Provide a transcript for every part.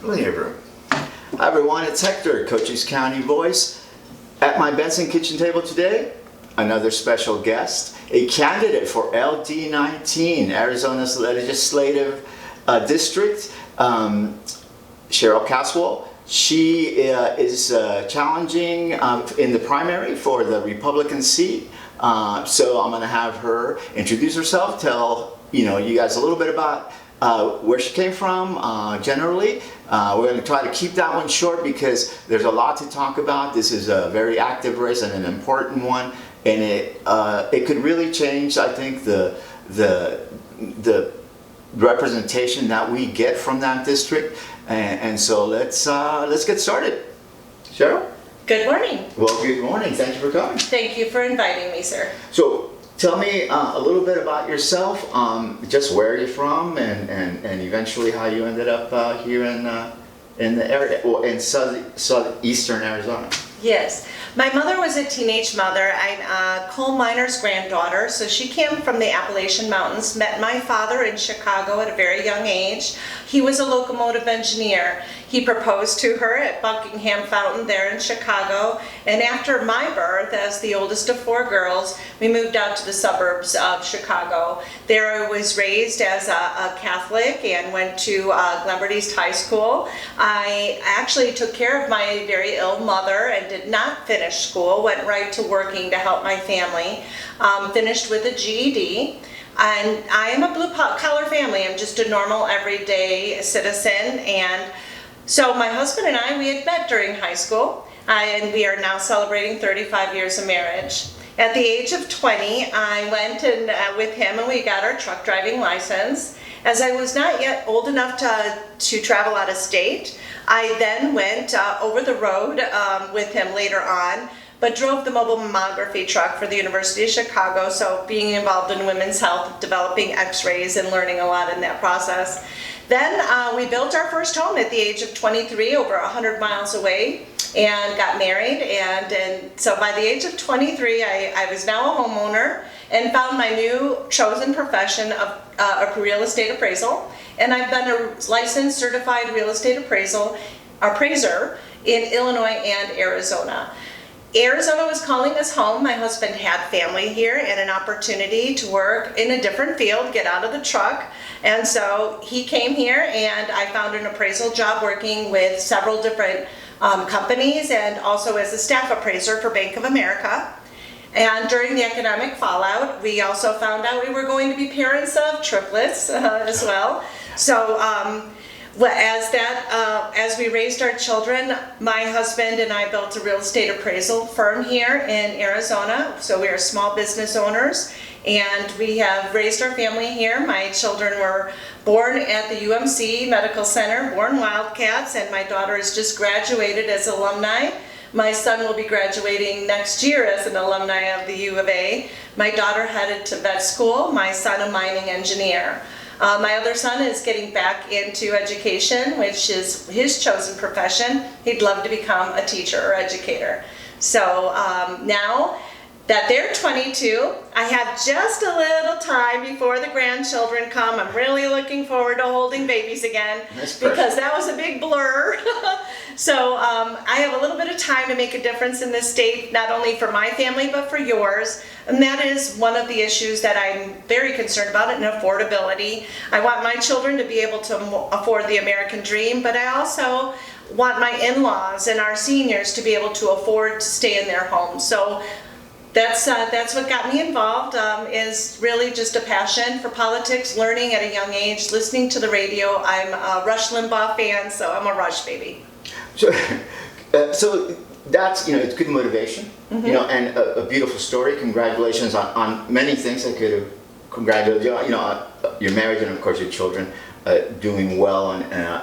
Hi everyone, it's Hector, Cochise County Voice. At my Benson kitchen table today, another special guest, a candidate for LD19, Arizona's legislative district, Cheryl Caswell. She is challenging in the primary for the Republican seat. So I'm going to have her introduce herself, tell you guys a little bit about where she came from generally. We're going to try to keep that one short because there's a lot to talk about. This is a very active race and an important one, and it could really change, I think, the representation that we get from that district. And so let's get started. Cheryl? Good morning. Well, good morning. Thank you for coming. Thank you for inviting me, sir. So tell me a little bit about yourself, just where you're from, and eventually how you ended up here in the area, or in southeastern Arizona. Yes. My mother was a teenage mother. I'm a coal miner's granddaughter, so she came from the Appalachian Mountains, met my father in Chicago at a very young age. He was a locomotive engineer. He proposed to her at Buckingham Fountain there in Chicago, and after my birth, as the oldest of 4 girls, we moved out to the suburbs of Chicago. There I was raised as a Catholic and went to Glenbard East High School. I actually took care of my very ill mother and did not finish school, went right to working to help my family, finished with a GED. And I am a blue-collar family. I'm just a normal, everyday citizen. And so my husband and I, we had met during high school, and we are now celebrating 35 years of marriage. At the age of 20, I went with him and we got our truck driving license. As I was not yet old enough to travel out of state, I then went over the road with him later on, but drove the mobile mammography truck for the University of Chicago, so being involved in women's health, developing x-rays and learning a lot in that process. Then we built our first home at the age of 23, over 100 miles away, and got married. And so by the age of 23, I was now a homeowner and found my new chosen profession of real estate appraisal. And I've been a licensed certified real estate appraiser in Illinois and Arizona. Arizona was calling us home. My husband had family here and an opportunity to work in a different field, get out of the truck. And so he came here and I found an appraisal job working with several different companies and also as a staff appraiser for Bank of America. And during the economic fallout, we also found out we were going to be parents of triplets as well. So as we raised our children, my husband and I built a real estate appraisal firm here in Arizona. So we are small business owners, and we have raised our family here. My children were born at the UMC Medical Center, born Wildcats, and my daughter has just graduated as alumni. My son will be graduating next year as an alumni of the U of A. My daughter headed to vet school, my son a mining engineer. My other son is getting back into education, which is his chosen profession. He'd love to become a teacher or educator. So now that they're 22, I have just a little time before the grandchildren come. I'm really looking forward to holding babies again because that was a big blur. So I have a little bit of time to make a difference in this state, not only for my family, but for yours. And that is one of the issues that I'm very concerned about, and affordability. I want my children to be able to afford the American dream, but I also want my in-laws and our seniors to be able to afford to stay in their homes. So that's what got me involved, is really just a passion for politics, learning at a young age, listening to the radio. I'm a Rush Limbaugh fan, so I'm a Rush baby. So that's, it's good motivation, and a beautiful story. Congratulations on many things. I could have congratulated you, your marriage and of course your children doing well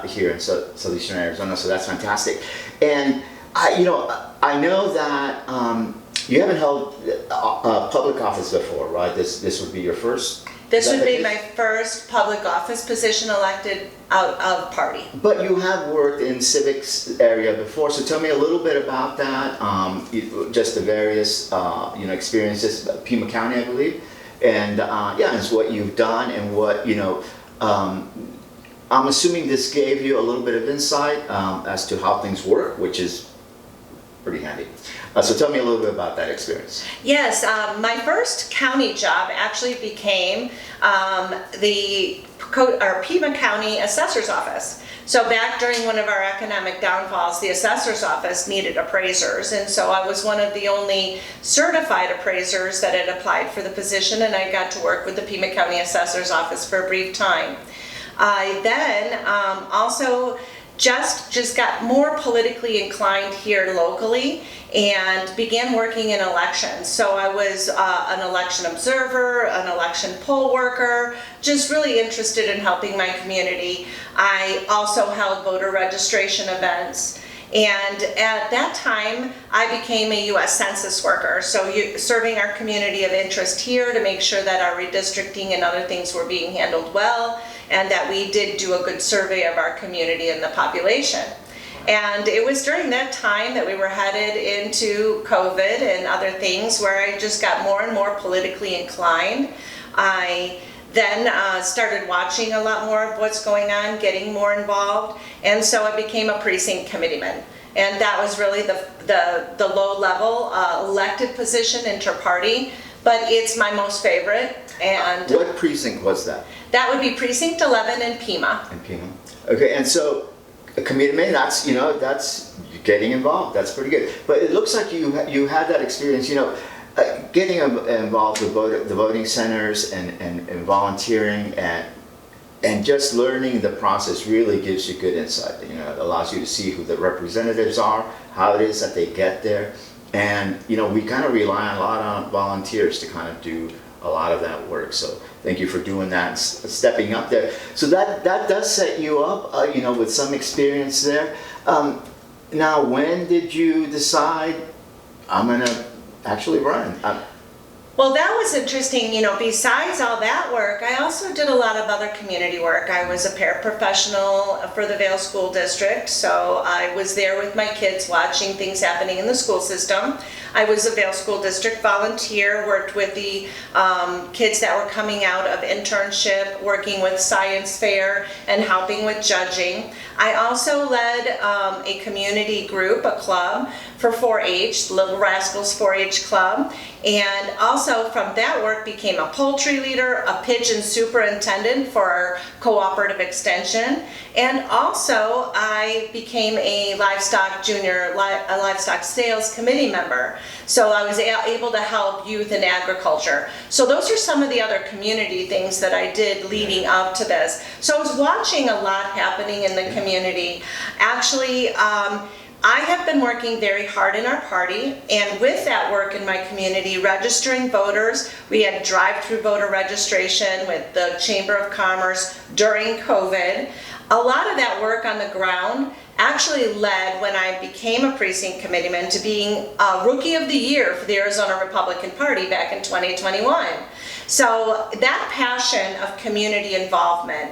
here in southeastern Arizona. So that's fantastic. And I know that you haven't held public office before, right? This would be your first. This would be my first public office position elected out of party. But you have worked in civics area before, so tell me a little bit about that. Just the various experiences, Pima County, I believe, and it's what you've done and what I'm assuming this gave you a little bit of insight as to how things work, which is pretty handy. So tell me a little bit about that experience. Yes, my first county job actually became the Pima County Assessor's Office. So back during one of our economic downfalls, the assessor's office needed appraisers, and so I was one of the only certified appraisers that had applied for the position, and I got to work with the Pima County Assessor's Office for a brief time. I then also just got more politically inclined here locally and began working in elections. So I was an election observer, an election poll worker, just really interested in helping my community. I also held voter registration events. And at that time, I became a U.S. Census worker, so serving our community of interest here to make sure that our redistricting and other things were being handled well, and that we did do a good survey of our community and the population. And it was during that time that we were headed into COVID and other things where I just got more and more politically inclined. I then started watching a lot more of what's going on, getting more involved, and so I became a precinct committeeman. And that was really the low-level elected position inter-party, but it's my most favorite. And what precinct was that? That would be Precinct 11 in Pima. In Pima. Okay, and so a committeeman, that's getting involved. That's pretty good. But it looks like you had that experience, getting involved with the voting centers and volunteering and just learning the process really gives you good insight. It allows you to see who the representatives are, how it is that they get there. And, we kind of rely a lot on volunteers to kind of do a lot of that work. So thank you for doing that and stepping up there. So that does set you up, with some experience there. Now, when did you decide I'm going to actually run? Well, that was interesting. Besides all that work, I also did a lot of other community work. I was a paraprofessional for the Vail School District, so I was there with my kids watching things happening in the school system. I was a Vail School District volunteer, worked with the kids that were coming out of internship, working with science fair and helping with judging. I also led a community group, a club for 4-H, Little Rascals 4-H Club, and also from that work became a poultry leader, a pigeon superintendent for our cooperative extension, and also I became a livestock sales committee member. So I was able to help youth in agriculture. So those are some of the other community things that I did leading up to this. So I was watching a lot happening in the community. Actually, I have been working very hard in our party, and with that work in my community, registering voters, we had drive-through voter registration with the Chamber of Commerce during COVID. A lot of that work on the ground actually led, when I became a precinct committeeman, to being Rookie of the Year for the Arizona Republican Party back in 2021. So that passion of community involvement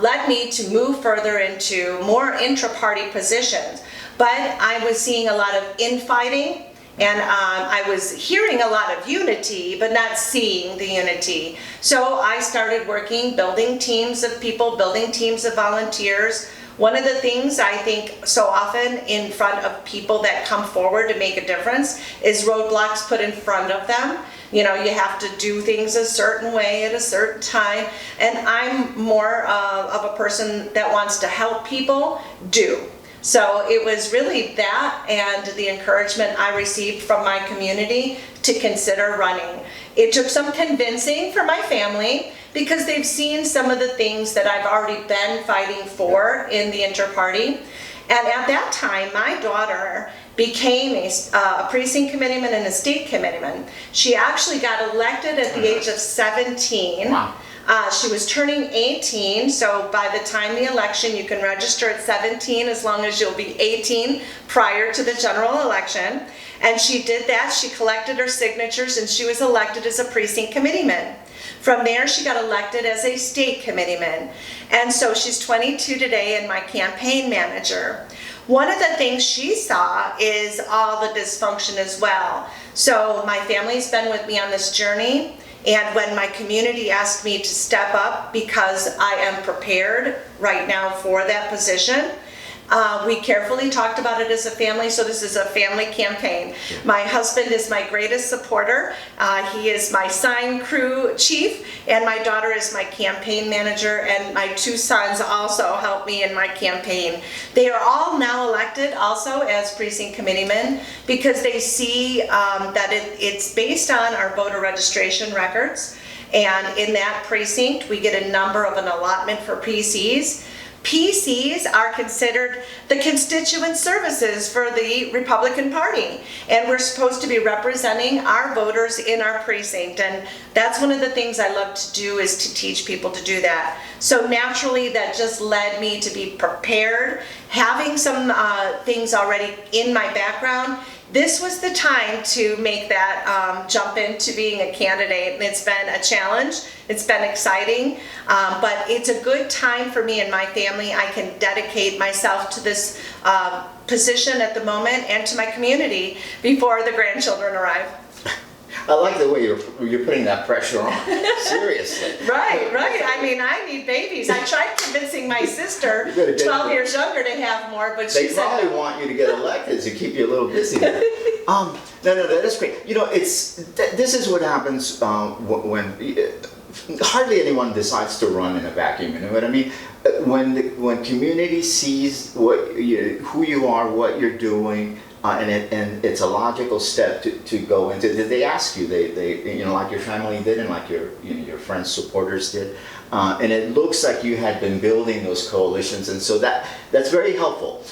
led me to move further into more intra-party positions. But I was seeing a lot of infighting, and I was hearing a lot of unity, but not seeing the unity. So I started working, building teams of people, building teams of volunteers. One of the things I think so often in front of people that come forward to make a difference is roadblocks put in front of them. You have to do things a certain way at a certain time, and I'm more of a person that wants to help people do. So it was really that and the encouragement I received from my community to consider running. It took some convincing for my family because they've seen some of the things that I've already been fighting for in the inter-party. And at that time, my daughter became a precinct committeeman and a state committeeman. She actually got elected at the age of 17. Wow. She was turning 18, so by the time the election, you can register at 17 as long as you'll be 18 prior to the general election. And she did that. She collected her signatures and she was elected as a precinct committeeman. From there, she got elected as a state committeeman. And so she's 22 today and my campaign manager. One of the things she saw is all the dysfunction as well. So my family's been with me on this journey. And when my community asked me to step up because I am prepared right now for that position, we carefully talked about it as a family, so this is a family campaign. My husband is my greatest supporter. He is my sign crew chief, and my daughter is my campaign manager, and my two sons also help me in my campaign. They are all now elected also as precinct committeemen because they see that it's based on our voter registration records, and in that precinct we get a number of an allotment for PCs. PCs are considered the constituent services for the Republican Party, and we're supposed to be representing our voters in our precinct, and that's one of the things I love to do, is to teach people to do that. So naturally that just led me to be prepared, having some things already in my background. This was the time to make that jump into being a candidate, and it's been a challenge. It's been exciting, but it's a good time for me and my family. I can dedicate myself to this position at the moment and to my community before the grandchildren arrive. I like the way you're putting that pressure on. Seriously. Right. I mean, I need babies. I tried convincing my sister, 12 years younger, to have more, but she said... They probably want you to get elected to keep you a little busy. No, that's great. You know, this is what happens when hardly anyone decides to run in a vacuum. You know what I mean? When community sees who you are, what you're doing, and it's a logical step to go into. They ask you, they like your family did, and like your friends, supporters did, and it looks like you had been building those coalitions, and so that's very helpful.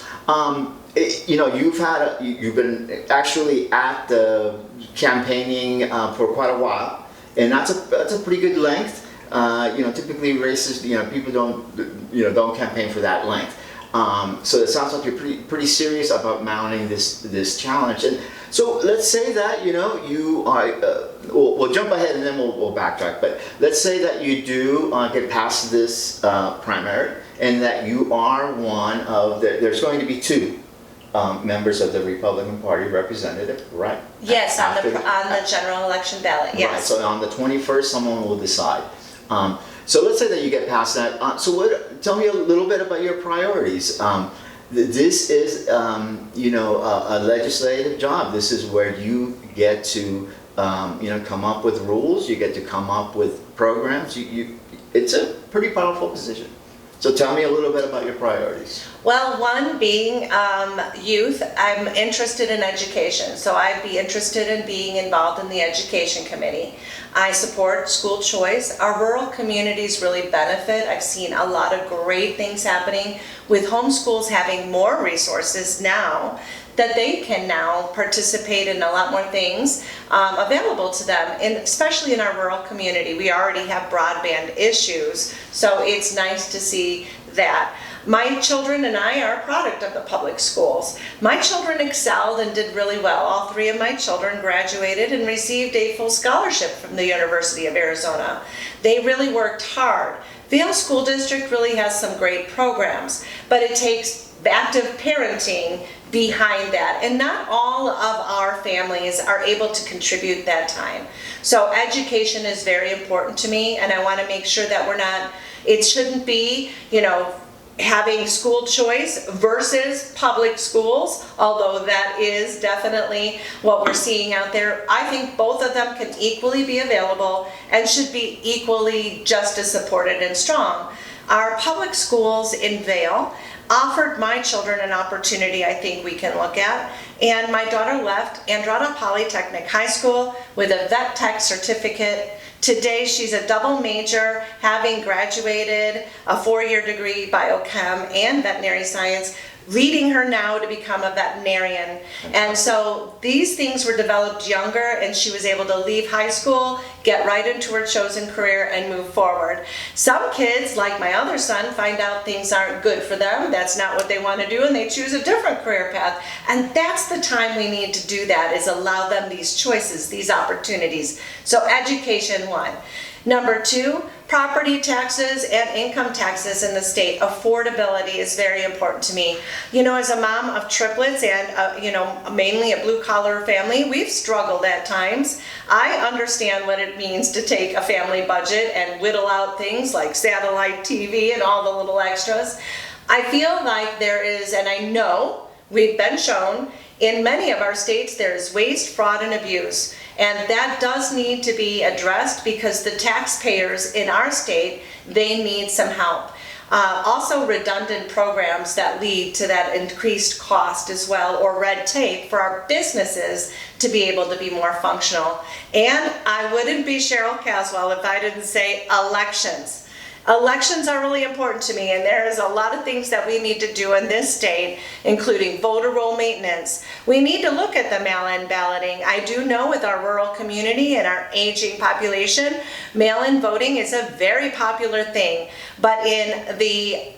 You've been actually at the campaigning for quite a while, and that's a pretty good length. Typically races, people don't campaign for that length. So it sounds like you're pretty serious about mounting this challenge. And so let's say that you are. We'll jump ahead and then we'll backtrack. But let's say that you do get past this primary, and that you are one of there's going to be two members of the Republican Party represented, right? Yes, on the general election ballot. Yes. Right. So on the 21st, someone will decide. So let's say that you get past that. Tell me a little bit about your priorities. This is, a legislative job. This is where you get to, come up with rules. You get to come up with programs. It's a pretty powerful position. So tell me a little bit about your priorities. Well, one being youth. I'm interested in education, so I'd be interested in being involved in the education committee. I support school choice. Our rural communities really benefit. I've seen a lot of great things happening with homeschools having more resources now, that they can now participate in a lot more things available to them, and especially in our rural community. We already have broadband issues, so it's nice to see that. My children and I are a product of the public schools. My children excelled and did really well. All three of my children graduated and received a full scholarship from the University of Arizona. They really worked hard. Vail School District really has some great programs, but it takes active parenting behind that, and not all of our families are able to contribute that time. So education is very important to me, and I want to make sure that it shouldn't be, having school choice versus public schools, although that is definitely what we're seeing out there. I think both of them can equally be available and should be equally just as supported and strong. Our public schools in Vail offered my children an opportunity I think we can look at, and my daughter left Androna Polytechnic High School with a vet tech certificate. Today she's a double major, having graduated a 4-year degree, biochem and veterinary science, leading her now to become a veterinarian. And so these things were developed younger, and she was able to leave high school, get right into her chosen career, and move forward. Some kids, like my other son, find out things aren't good for them, that's not what they want to do, and they choose a different career path. And that's the time we need to do that, is allow them these choices, these opportunities. So education, one. Number 2, property taxes and income taxes in the state. Affordability is very important to me. You know, as a mom of triplets and, mainly a blue-collar family, we've struggled at times. I understand what it means to take a family budget and whittle out things like satellite TV and all the little extras. I feel like there is, and I know we've been shown, in many of our states there is waste, fraud, and abuse. And that does need to be addressed because the taxpayers in our state, they need some help. Also redundant programs that lead to that increased cost as well, or red tape for our businesses to be able to be more functional. And I wouldn't be Cheryl Caswell if I didn't say elections. Elections are really important to me, and there is a lot of things that we need to do in this state, including voter roll maintenance. We need to look at the mail-in balloting. I do know with our rural community and our aging population, mail-in voting is a very popular thing. But in the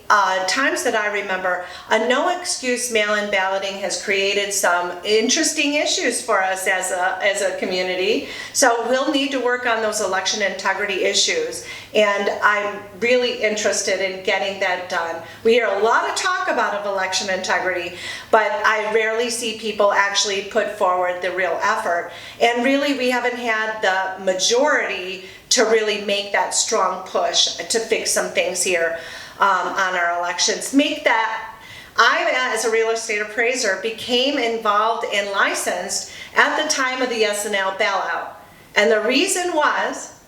times that I remember, a no-excuse mail-in balloting has created some interesting issues for us as a community. So we'll need to work on those election integrity issues. And I'm really interested in getting that done. We hear a lot of talk about election integrity, but I rarely see people actually put forward the real effort. And really, we haven't had the majority to really make that strong push to fix some things here on our elections. I, as a real estate appraiser, became involved and licensed at the time of the S&L bailout. And the reason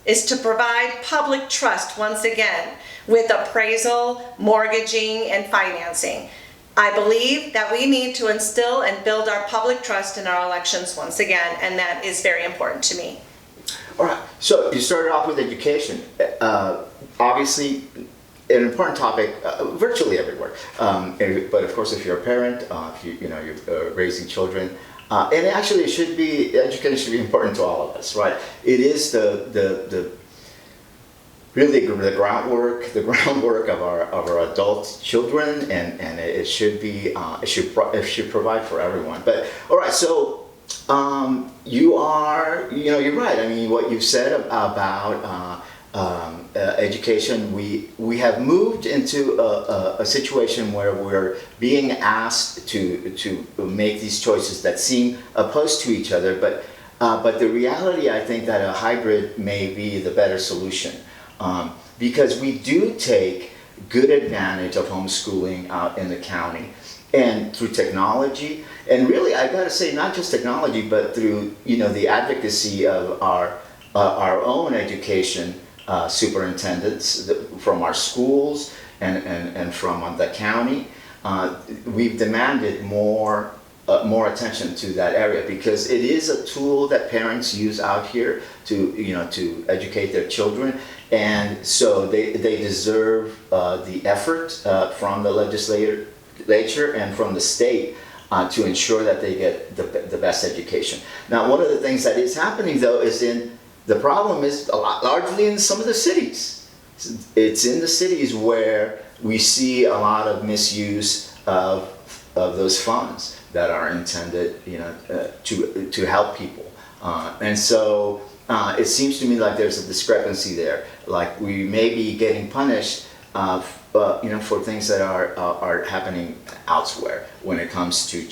is to provide public trust once again with appraisal, mortgaging, and financing. I believe that we need to instill and build our public trust in our elections once again, and that is very important to me. All right, so you started off with education. Obviously, an important topic virtually everywhere. But of course, if you're a parent, you're raising children, and actually, education should be important to all of us, right? It is really the groundwork of our adult children, and it should be it should provide for everyone. But all right, so you're right. I mean, what you've said about education, we have moved into a situation where we're being asked to make these choices that seem opposed to each other, but the reality, I think, that a hybrid may be the better solution, because we do take good advantage of homeschooling out in the county, and through technology, and really, I got to say, not just technology, but through the advocacy of our own education superintendents from our schools and from the county. We've demanded more attention to that area, because it is a tool that parents use out here to educate their children, and so they deserve the effort from the legislature and from the state to ensure that they get the best education. Now, one of the things that is happening, though, is the problem is largely in some of the cities. It's in the cities where we see a lot of misuse of those funds that are intended, to help people. And so it seems to me like there's a discrepancy there. Like we may be getting punished, for things that are happening elsewhere when it comes to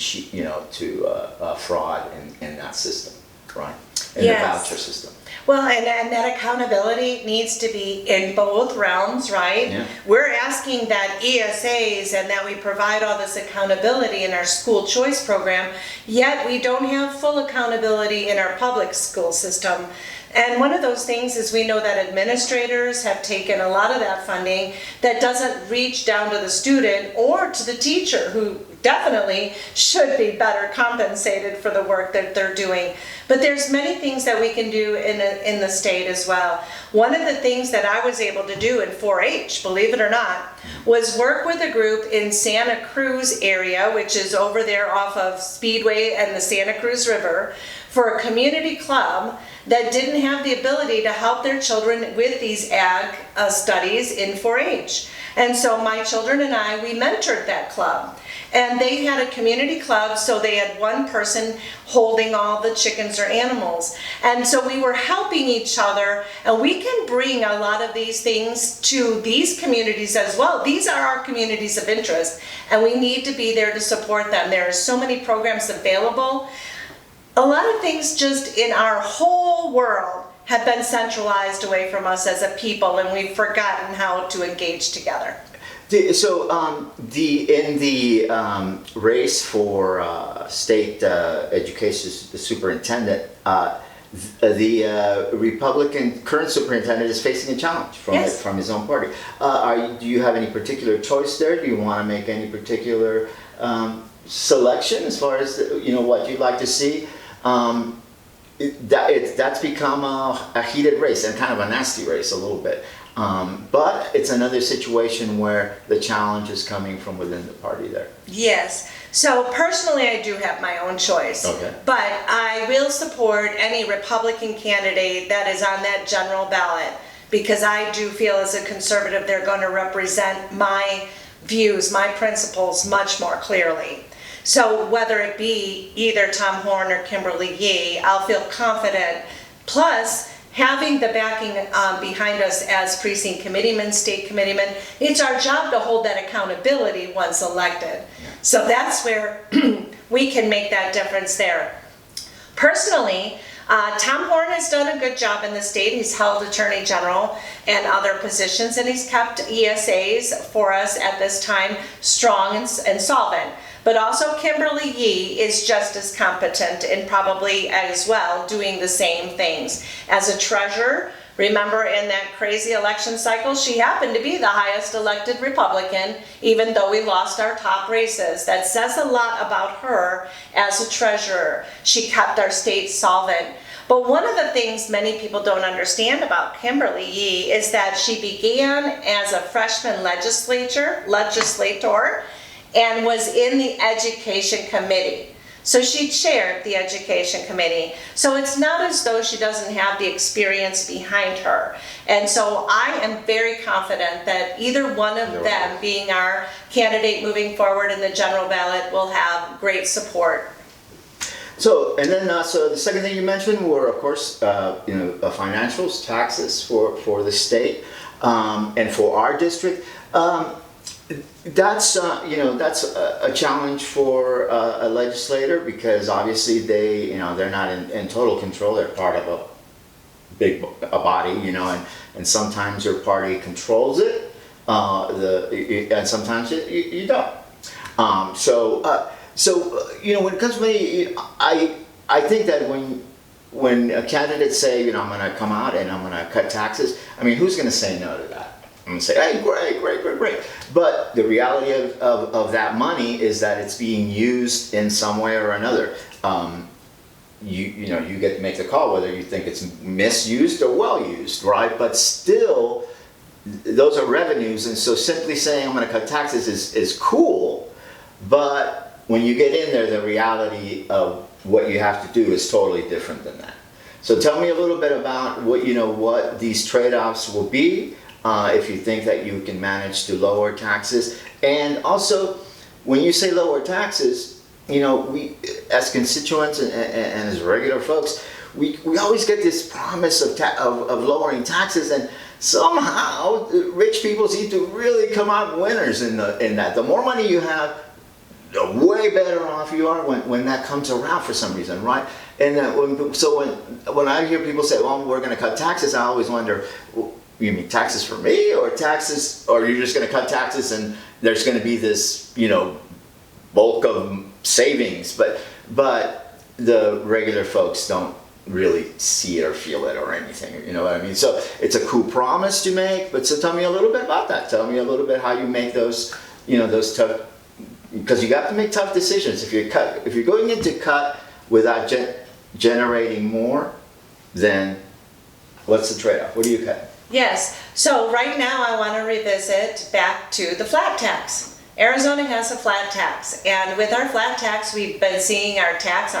fraud in that system, right? In the voucher system. Well, and that accountability needs to be in both realms, right? Yeah. We're asking that ESAs and that we provide all this accountability in our school choice program, yet we don't have full accountability in our public school system. And one of those things is we know that administrators have taken a lot of that funding that doesn't reach down to the student or to the teacher, who definitely should be better compensated for the work that they're doing. But there's many things that we can do in the state as well. One of the things that I was able to do in 4-H, believe it or not, was work with a group in Santa Cruz area, which is over there off of Speedway and the Santa Cruz River, for a community club that didn't have the ability to help their children with these ag studies in 4-H. And so my children and I, we mentored that club. And they had a community club, so they had one person holding all the chickens or animals. And so we were helping each other, and we can bring a lot of these things to these communities as well. These are our communities of interest, and we need to be there to support them. There are so many programs available. A lot of things just in our whole world have been centralized away from us as a people, and we've forgotten how to engage together. So in the race for state education superintendent, the Republican current superintendent is facing a challenge from his own party. Do you have any particular choice there? Do you want to make any particular selection as far as what you'd like to see? That's become a heated race and kind of a nasty race a little bit. But it's another situation where the challenge is coming from within the party there. Yes. So personally, I do have my own choice. Okay. But I will support any Republican candidate that is on that general ballot, because I do feel as a conservative they're going to represent my views, my principles much more clearly. So whether it be either Tom Horn or Kimberly Yee, I'll feel confident. Plus, having the backing behind us as precinct committeemen, state committeemen, it's our job to hold that accountability once elected. So that's where we can make that difference there. Personally, Tom Horn has done a good job in the state. He's held Attorney General and other positions, and he's kept ESAs for us at this time strong and solvent. But also Kimberly Yee is just as competent and probably as well doing the same things. As a treasurer, remember in that crazy election cycle, she happened to be the highest elected Republican, even though we lost our top races. That says a lot about her as a treasurer. She kept our state solvent. But one of the things many people don't understand about Kimberly Yee is that she began as a freshman legislator, and was in the education committee. So she chaired the education committee. So it's not as though she doesn't have the experience behind her. And so I am very confident that either one of them, being our candidate moving forward in the general ballot, will have great support. So, and then so the second thing you mentioned were, of course, financials, taxes for the state and for our district. That's a challenge for a legislator, because obviously they're not in total control. They're part of a body, and sometimes your party controls it, and sometimes you don't. When it comes to me, I think that when candidates say, I'm going to come out and I'm going to cut taxes, I mean, who's going to say no to that? I'm going to say, hey, great. But the reality of that money is that it's being used in some way or another. You get to make the call whether you think it's misused or well used, right? But still, those are revenues, and so simply saying I'm going to cut taxes is cool, but when you get in there, the reality of what you have to do is totally different than that. So tell me a little bit about what these trade-offs will be. If you think that you can manage to lower taxes. And also, when you say lower taxes, we as constituents and as regular folks, we always get this promise of lowering taxes, and somehow rich people seem to really come out winners in that. The more money you have, the way better off you are when that comes around for some reason, right? And when I hear people say, well, we're going to cut taxes, I always wonder, you mean taxes for me, or you're just going to cut taxes and there's going to be this, bulk of savings, but the regular folks don't really see it or feel it or anything, you know what I mean? So it's a cool promise to make, but so tell me a little bit about that. Tell me a little bit how you make those, those tough, because you have to make tough decisions. If you're going in to cut without generating more, then what's the trade-off? What do you cut? Yes, so right now I want to revisit back to the flat tax. Arizona has a flat tax, and with our flat tax, we've been seeing our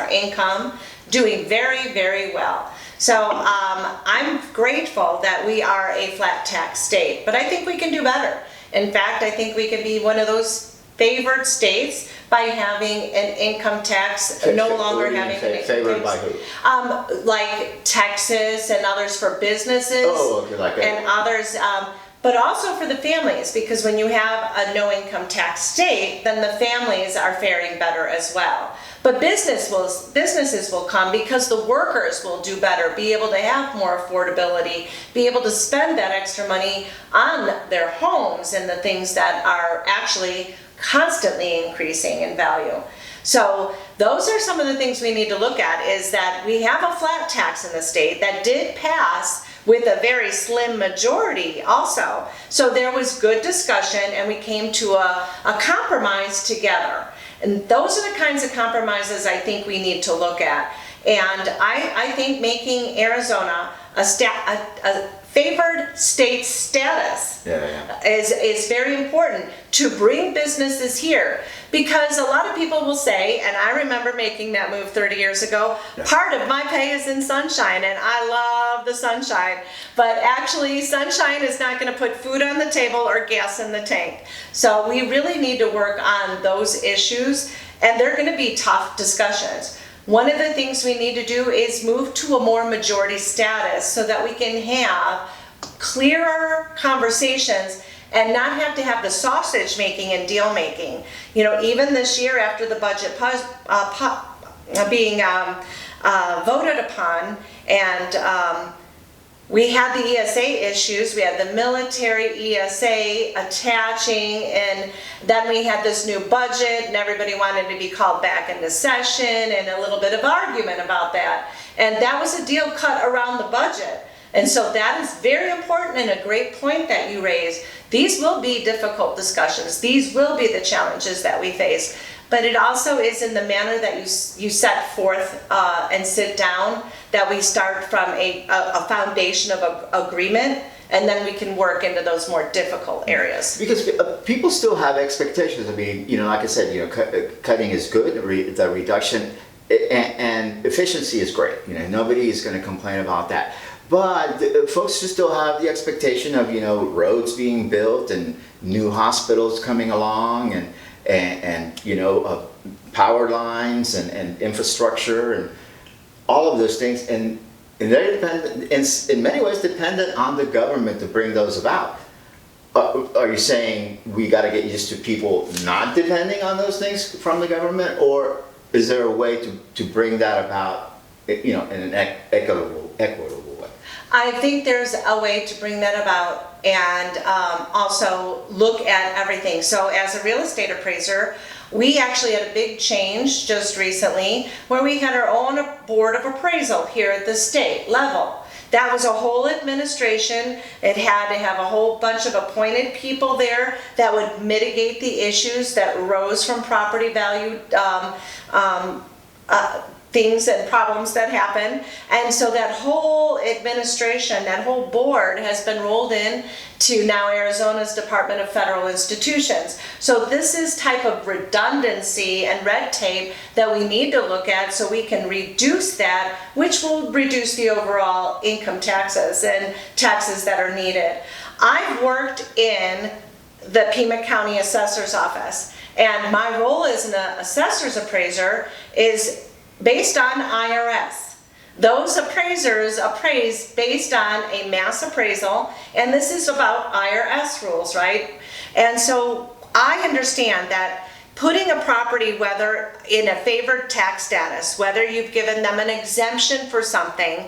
income doing very, very well. So I'm grateful that we are a flat tax state, but I think we can do better. In fact, I think we can be one of those favored states by having an income tax, no longer having an income favored tax. by who? Like Texas and others for businesses. Oh, okay, like and others, but also for the families, because when you have a no income tax state, then the families are faring better as well. But businesses will come because the workers will do better, be able to have more affordability, be able to spend that extra money on their homes and the things that are actually constantly increasing in value. So those are some of the things we need to look at, is that we have a flat tax in the state that did pass with a very slim majority also. So there was good discussion and we came to a compromise together. And those are the kinds of compromises I think we need to look at. And I think making Arizona a favored state status is very important to bring businesses here. Because a lot of people will say, and I remember making that move 30 years ago, part of my pay is in sunshine, and I love the sunshine. But actually, sunshine is not going to put food on the table or gas in the tank. So we really need to work on those issues, and they're going to be tough discussions. One of the things we need to do is move to a more majority status so that we can have clearer conversations and not have to have the sausage making and deal making. You know, even this year after the budget being voted upon, and we had the ESA issues, we had the military ESA attaching, and then we had this new budget, and everybody wanted to be called back into session, and a little bit of argument about that. And that was a deal cut around the budget. And so that is very important and a great point that you raised. These will be difficult discussions. These will be the challenges that we face. But it also is in the manner that you set forth and sit down, that we start from a foundation of agreement, and then we can work into those more difficult areas. Because people still have expectations. I mean, you know, like I said, you know, cutting is good, the reduction and efficiency is great. You know, nobody is going to complain about that. But folks just still have the expectation of, you know, roads being built and new hospitals coming along and you know, power lines and infrastructure and all of those things. And they're dependent, in many ways dependent on the government to bring those about. Are you saying we got to get used to people not depending on those things from the government? Or is there a way to bring that about, you know, in an equitable way? I think there's a way to bring that about, and also look at everything. So as a real estate appraiser, we actually had a big change just recently where we had our own board of appraisal here at the state level. That was a whole administration. It had to have a whole bunch of appointed people there that would mitigate the issues that arose from property value things and problems that happen. And so that whole administration, that whole board has been rolled in to now Arizona's Department of Federal Institutions. So this is type of redundancy and red tape that we need to look at so we can reduce that, which will reduce the overall income taxes and taxes that are needed. I've worked in the Pima County Assessor's Office, and my role as an assessor's appraiser is based on IRS. Those appraisers appraise based on a mass appraisal, and this is about IRS rules, right? And so I understand that putting a property, whether in a favored tax status, whether you've given them an exemption for something,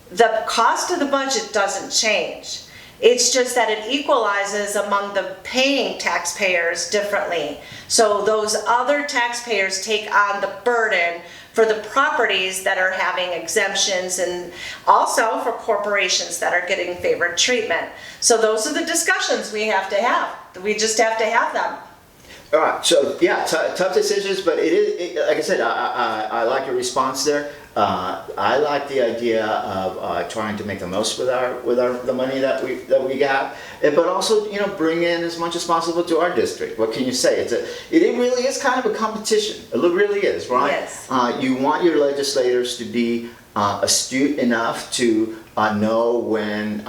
the cost of the budget doesn't change. It's just that it equalizes among the paying taxpayers differently. So those other taxpayers take on the burden for the properties that are having exemptions, and also for corporations that are getting favored treatment. So those are the discussions we have to have. We just have to have them. All right, so yeah, tough decisions, but it is, like I said, I like your response there. I like the idea of trying to make the most with the money that we have, but also, you know, bring in as much as possible to our district. What can you say? It really is kind of a competition. It really is, right? Yes. You want your legislators to be astute enough to know when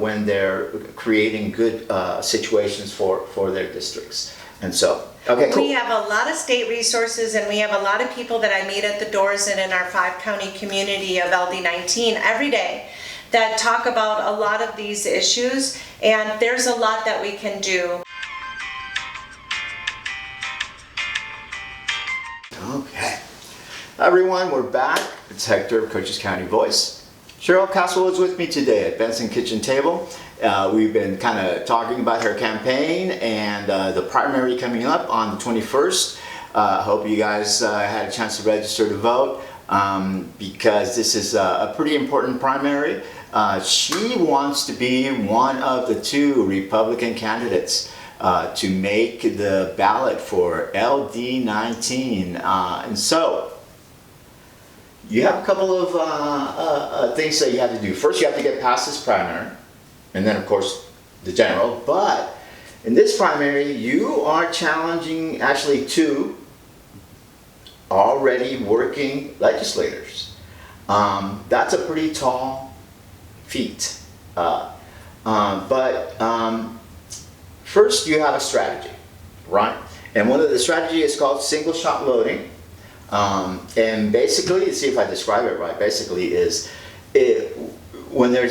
when they're creating good situations for their districts. And so, okay, cool. We have a lot of state resources, and we have a lot of people that I meet at the doors and in our 5-county community of LD19 every day that talk about a lot of these issues, and there's a lot that we can do. Okay. Everyone, we're back. It's Hector of Cochise County Voice. Cheryl Caswell is with me today at Benson Kitchen Table. We've been kind of talking about her campaign and the primary coming up on the 21st. Hope you guys had a chance to register to vote because this is a pretty important primary. She wants to be one of the 2 Republican candidates to make the ballot for LD19. And so, you have a couple of things that you have to do. First, you have to get past this primary, and then, of course, the general. But in this primary, you are challenging actually 2 already working legislators. That's a pretty tall feat. First, you have a strategy, right? And one of the strategies is called single shot loading. And basically, let's see if I describe it right, basically is when there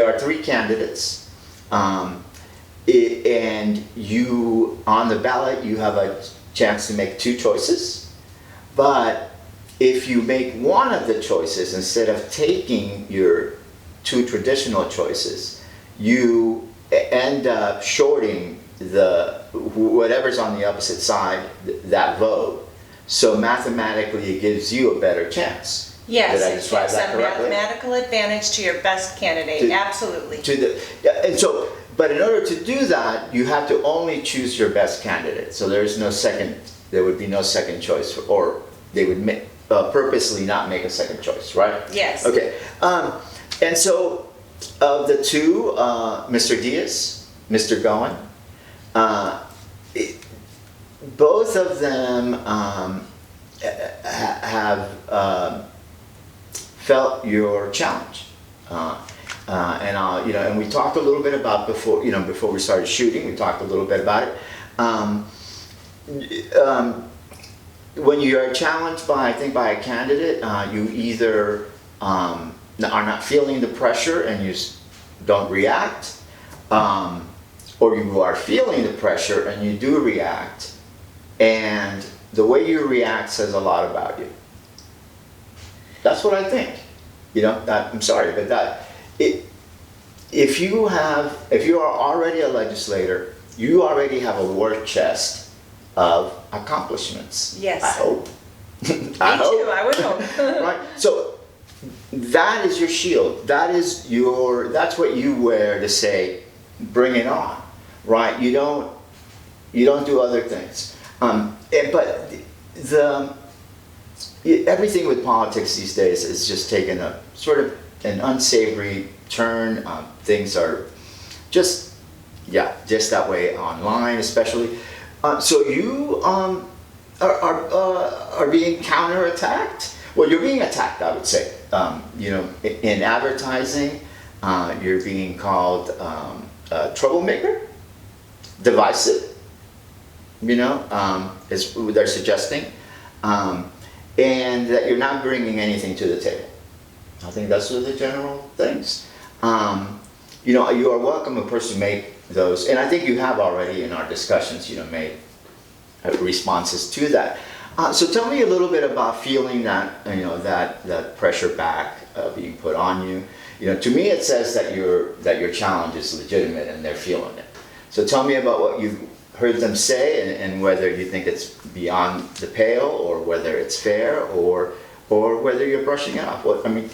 are 3 candidates, and you, on the ballot, you have a chance to make 2 choices. But if you make one of the choices, instead of taking your 2 traditional choices, you end up shorting whatever's on the opposite side, that vote. So mathematically, it gives you a better chance. Yes, Did I it describe gives that a correctly? mathematical advantage to your best candidate. Absolutely. But in order to do that, you have to only choose your best candidate. So there would be no second choice, or they would purposely not make a second choice, right? Yes. Okay. And so, of the 2, Mr. Diaz, Mr. Gowan, both of them have felt your challenge, and we talked a little bit about before we started shooting. We talked a little bit about it. When you are challenged by a candidate, you either are not feeling the pressure and you don't react, or you are feeling the pressure and you do react. And the way you react says a lot about you. That's what I think. I'm sorry, but if you are already a legislator, you already have a war chest of accomplishments. Yes. I hope. Me too, I would hope. Right? So that is your shield. That's what you wear to say, bring it on. Right? You don't do other things. But everything with politics these days is just taken a sort of an unsavory turn. Things are just that way online, especially. So you are being counterattacked. Well, you're being attacked, I would say. In advertising, you're being called a troublemaker, divisive. Is what they're suggesting, and that you're not bringing anything to the table. I think those are the general things. You are welcome, of course, to make those, and I think you have already in our discussions, made responses to that. So tell me a little bit about feeling that, that pressure back being put on you. To me, it says that your challenge is legitimate and they're feeling it. So tell me about what you've heard them say and whether you think it's beyond the pale, or whether it's fair, or whether you're brushing it off. Tell me.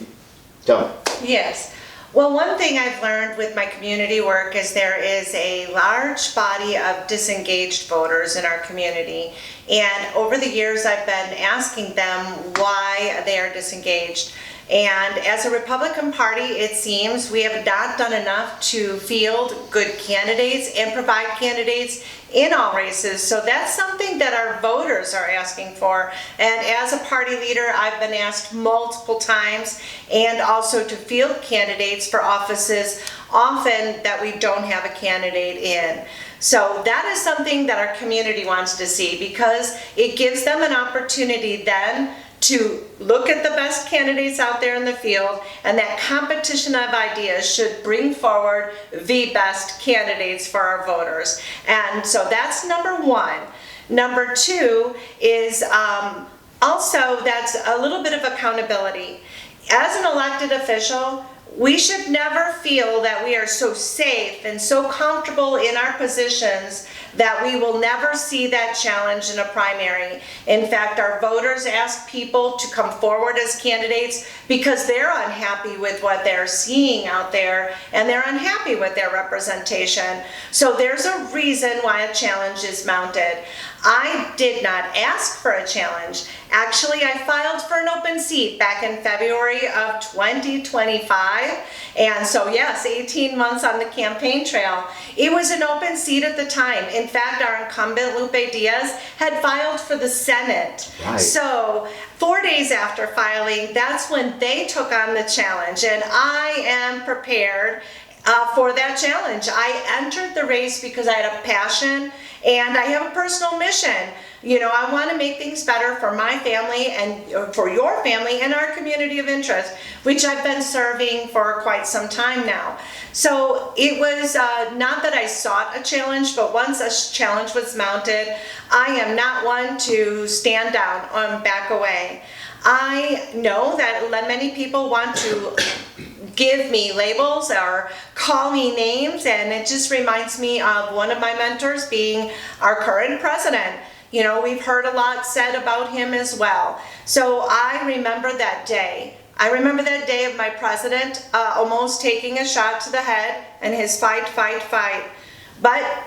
Yes. Well, one thing I've learned with my community work is there is a large body of disengaged voters in our community. And over the years, I've been asking them why they are disengaged. And as a Republican Party, it seems we have not done enough to field good candidates and provide candidates in all races. So that's something that our voters are asking for. And as a party leader, I've been asked multiple times, and also to field candidates for offices often that we don't have a candidate in. So that is something that our community wants to see, because it gives them an opportunity then to look at the best candidates out there in the field, and that competition of ideas should bring forward the best candidates for our voters. And so that's number one. Number two is also that's a little bit of accountability. As an elected official, we should never feel that we are so safe and so comfortable in our positions that we will never see that challenge in a primary. In fact, our voters ask people to come forward as candidates because they're unhappy with what they're seeing out there, and they're unhappy with their representation. So there's a reason why a challenge is mounted. I did not ask for a challenge. Actually, I filed for an open seat back in February of 2025. And so yes, 18 months on the campaign trail. It was an open seat at the time. In fact, our incumbent, Lupe Diaz, had filed for the Senate. Right. So 4 days after filing, that's when they took on the challenge. And I am prepared for that challenge. I entered the race because I had a passion and I have a personal mission. You know, I want to make things better for my family and for your family and our community of interest, which I've been serving for quite some time now. So it was not that I sought a challenge, but once a challenge was mounted, I am not one to stand down or back away. I know that many people want to give me labels or call me names, and it just reminds me of one of my mentors being our current president. You know, we've heard a lot said about him as well. So I remember that day. I remember that day of my president almost taking a shot to the head and his fight. But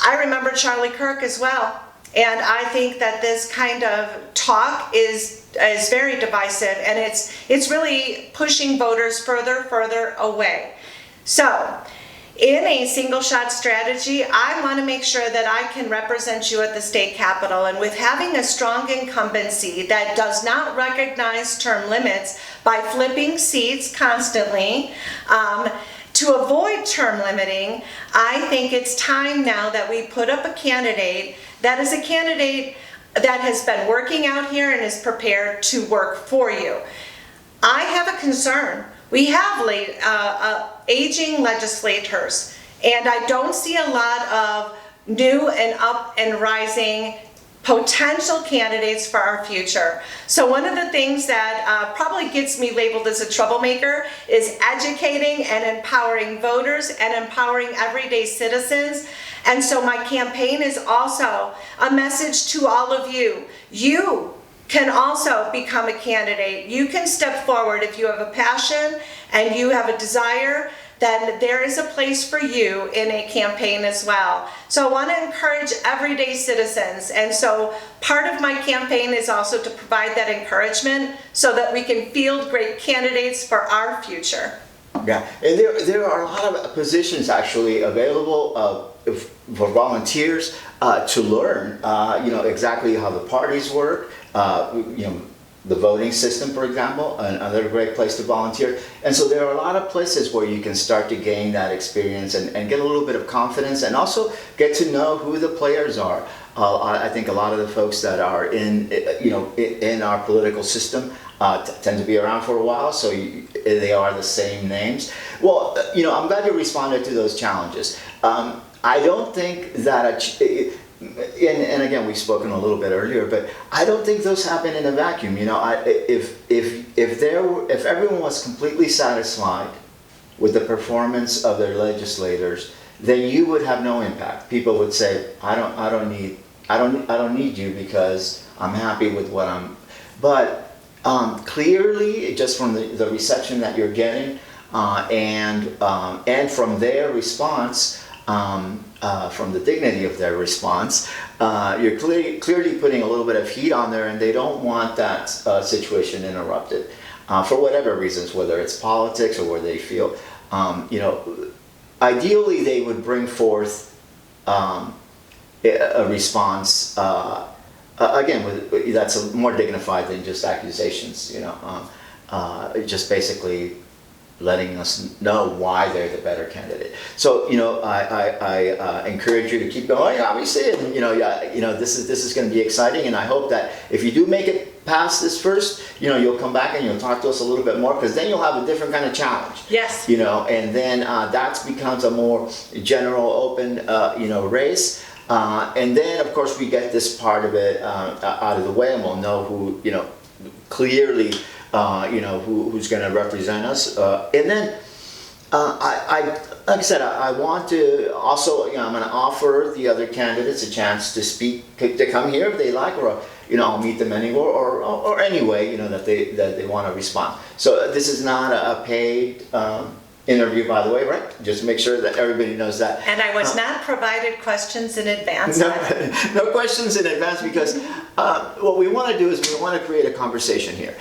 I remember Charlie Kirk as well. And I think that this kind of talk is very divisive, and it's really pushing voters further away. So in a single shot strategy, I want to make sure that I can represent you at the state capitol, and with having a strong incumbency that does not recognize term limits by flipping seats constantly, to avoid term limiting, I think it's time now that we put up a candidate that is a candidate that has been working out here and is prepared to work for you. I have a concern. We have aging legislators, and I don't see a lot of new and up and rising potential candidates for our future. So one of the things that probably gets me labeled as a troublemaker is educating and empowering voters and empowering everyday citizens. And so my campaign is also a message to all of you. You can also become a candidate. You can step forward if you have a passion and you have a desire. Then there is a place for you in a campaign as well. So I want to encourage everyday citizens. And so part of my campaign is also to provide that encouragement so that we can field great candidates for our future. Yeah, and there are a lot of positions actually available for volunteers to learn, exactly how the parties work, the voting system, for example, another great place to volunteer. And so there are a lot of places where you can start to gain that experience and get a little bit of confidence, and also get to know who the players are. I think a lot of the folks that are in our political system tend to be around for a while, so they are the same names. Well, I'm glad you responded to those challenges. I don't think that and again, we've spoken a little bit earlier, but I don't think those happen in a vacuum. If everyone was completely satisfied with the performance of their legislators, then you would have no impact. People would say, I don't need you because I'm happy with what I'm. But clearly, just from the reception that you're getting, and from their response. From the dignity of their response, you're clearly putting a little bit of heat on there, and they don't want that situation interrupted. for whatever reasons, whether it's politics or where they feel, ideally they would bring forth a response, again, that's more dignified than just accusations, just basically letting us know why they're the better candidate. So, I encourage you to keep going, obviously, and this is going to be exciting, and I hope that if you do make it past this first, you'll come back and you'll talk to us a little bit more, because then you'll have a different kind of challenge. Yes. And then that becomes a more general, open, race. And then, of course, we get this part of it out of the way, and we'll know who, clearly, who's going to represent us. And then, like I said, I want to also, I'm going to offer the other candidates a chance to speak, to come here if they like, or, I'll meet them anywhere, or any way, that they want to respond. So this is not a paid interview, by the way, right? Just make sure that everybody knows that. And I was not provided questions in advance. No questions in advance, because what we want to do is we want to create a conversation here.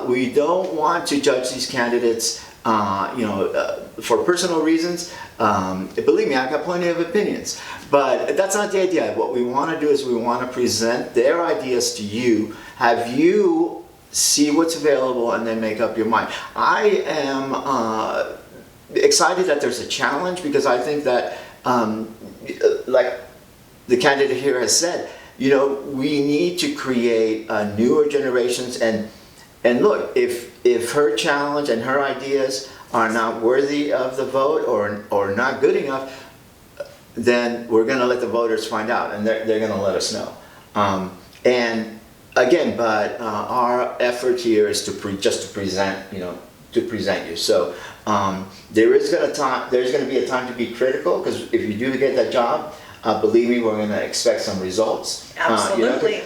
We don't want to judge these candidates, for personal reasons. Believe me, I've got plenty of opinions, but that's not the idea. What we want to do is we want to present their ideas to you, have you see what's available, and then make up your mind. I am excited that there's a challenge, because I think that, like the candidate here has said, we need to create newer generations. And look, if her challenge and her ideas are not worthy of the vote, or not good enough, then we're going to let the voters find out, and they're going to let us know. And again, but our effort here is just to present, to present you. So there's going to be a time to be critical, because if you do get that job, believe me, we're going to expect some results. Absolutely.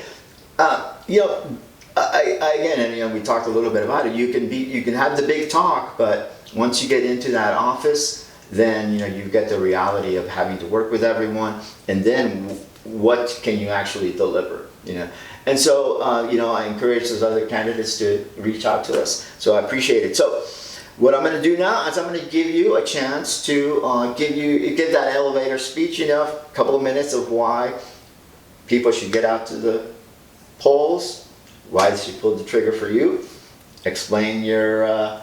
Again, and we talked a little bit about it. You can have the big talk, but once you get into that office, then you get the reality of having to work with everyone, and then what can you actually deliver? And so I encourage those other candidates to reach out to us. So I appreciate it. So what I'm going to do now is I'm going to give you a chance to give that elevator speech. A couple of minutes of why people should get out to the polls, why they should pull the trigger for you. Explain your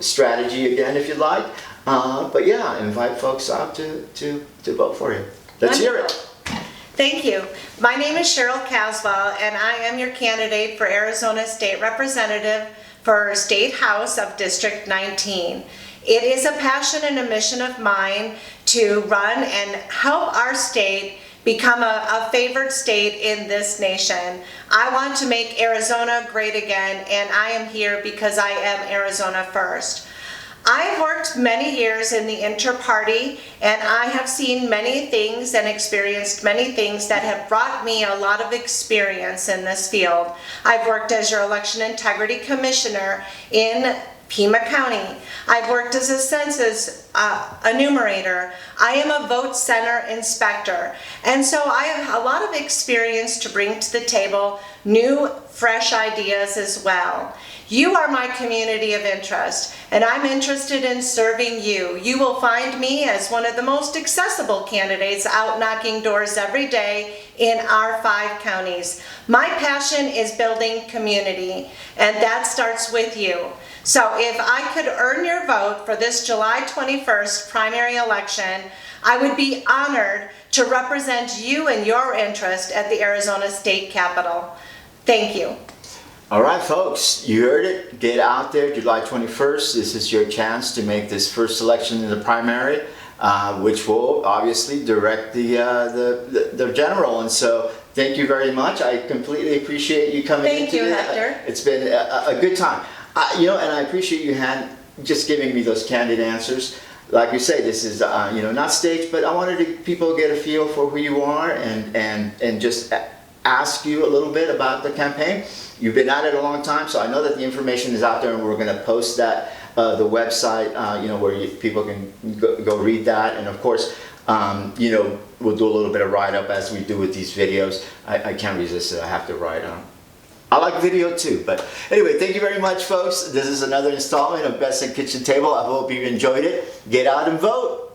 strategy again if you'd like. But yeah, invite folks out to vote for you. Let's hear it. Thank you. My name is Cheryl Caswell, and I am your candidate for Arizona State Representative for State House of District 19. It is a passion and a mission of mine to run and help our state become a favored state in this nation. I want to make Arizona great again, and I am here because I am Arizona first. I have worked many years in the inter-party, and I have seen many things and experienced many things that have brought me a lot of experience in this field. I've worked as your election integrity commissioner in Pima County. I've worked as a census enumerator. I am a vote center inspector. And so I have a lot of experience to bring to the table, new, fresh ideas as well. You are my community of interest, and I'm interested in serving you. You will find me as one of the most accessible candidates out knocking doors every day in our 5 counties. My passion is building community, and that starts with you. So if I could earn your vote for this July 21st primary election, I would be honored to represent you and your interest at the Arizona State Capitol. Thank you. All right, folks, you heard it. Get out there July 21st. This is your chance to make this first election in the primary, which will obviously direct the general. And so thank you very much. I completely appreciate you coming in today. Thank you, Hector. It's been a good time. And I appreciate you just giving me those candid answers. Like you say, this is not staged, but I wanted people to get a feel for who you are and just ask you a little bit about the campaign. You've been at it a long time, so I know that the information is out there, and we're going to post that the website, where people can go read that. And of course, we'll do a little bit of write-up as we do with these videos. I can't resist it. I have to write I like video too, but anyway, thank you very much, folks. This is another installment of Benson Kitchen Table. I hope you enjoyed it. Get out and vote.